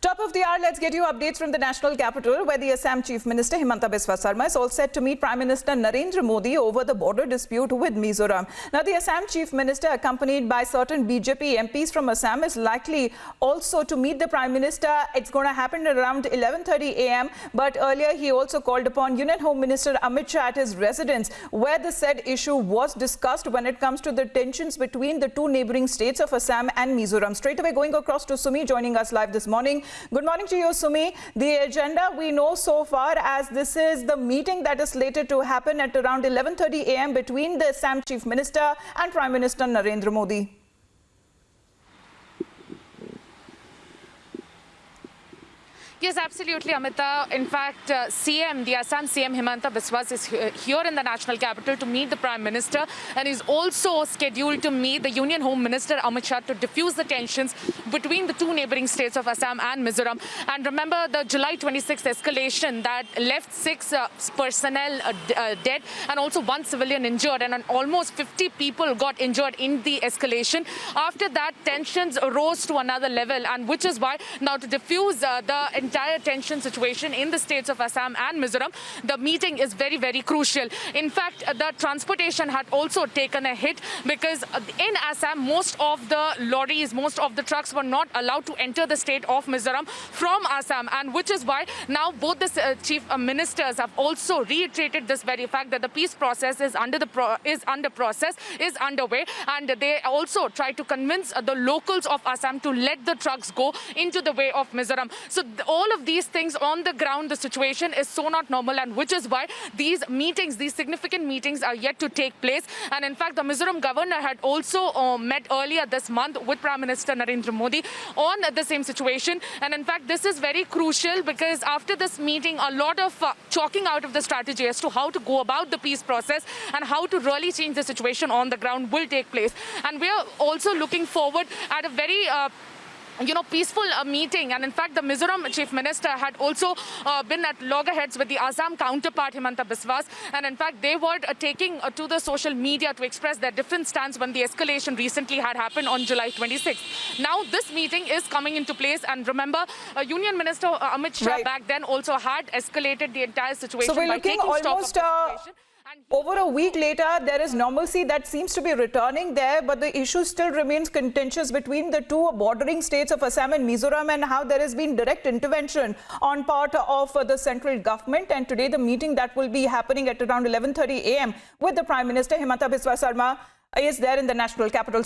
Top of the hour, let's get you updates from the national capital, where the Assam Chief Minister Himanta Biswa Sarma is all set to meet Prime Minister Narendra Modi over the border dispute with Mizoram. Now, the Assam Chief Minister, accompanied by certain BJP MPs from Assam, is likely also to meet the Prime Minister. It's going to happen around 11:30 a.m. But earlier, he also called upon Union Home Minister Amit Shah at his residence, where the said issue was discussed when it comes to the tensions between the two neighboring states of Assam and Mizoram. Straight away, going across to Sumi, joining us live this morning. Good morning to you, Sumi. The agenda we know so far, as this is the meeting that is slated to happen at around 11:30 a.m. between the Assam Chief Minister and Prime Minister Narendra Modi. Yes, absolutely, Amita. In fact, the Assam CM Himanta Biswa is here in the national capital to meet the Prime Minister, and is also scheduled to meet the Union Home Minister Amit Shah to diffuse the tensions between the two neighboring states of Assam and Mizoram. And remember the July 26th escalation that left 6 personnel dead and also 1 civilian injured, and almost 50 people got injured in the escalation. After that, tensions rose to another level, and which is why now to diffuse the entire tension situation in the states of Assam and Mizoram, the meeting is very, very crucial. In fact, the transportation had also taken a hit, because in Assam, most of the lorries, most of the trucks were not allowed to enter the state of Mizoram from Assam, and which is why now both the chief ministers have also reiterated this very fact that the peace process is underway, and they also try to convince the locals of Assam to let the trucks go into the way of Mizoram. So all of these things on the ground, the situation is so not normal, and which is why these meetings, these significant meetings, are yet to take place. And in fact, the Mizoram governor had also met earlier this month with Prime Minister Narendra Modi on the same situation. And in fact, this is very crucial, because after this meeting, a lot of chalking out of the strategy as to how to go about the peace process and how to really change the situation on the ground will take place. And we are also looking forward at a very peaceful meeting. And in fact, the Mizoram Chief Minister had also been at loggerheads with the Assam counterpart Himanta Biswa, and in fact they were taking to the social media to express their different stance when the escalation recently had happened on July 26th. Now this meeting is coming into place, and remember, Union Minister Amit Shah back then also had escalated the entire situation. So we're looking almost over a week later. There is normalcy that seems to be returning there, but the issue still remains contentious between the two bordering states of Assam and Mizoram, and how there has been direct intervention on part of the central government. And today the meeting that will be happening at around 11:30 a.m. with the Prime Minister Himanta Biswa Sarma is there in the national capital.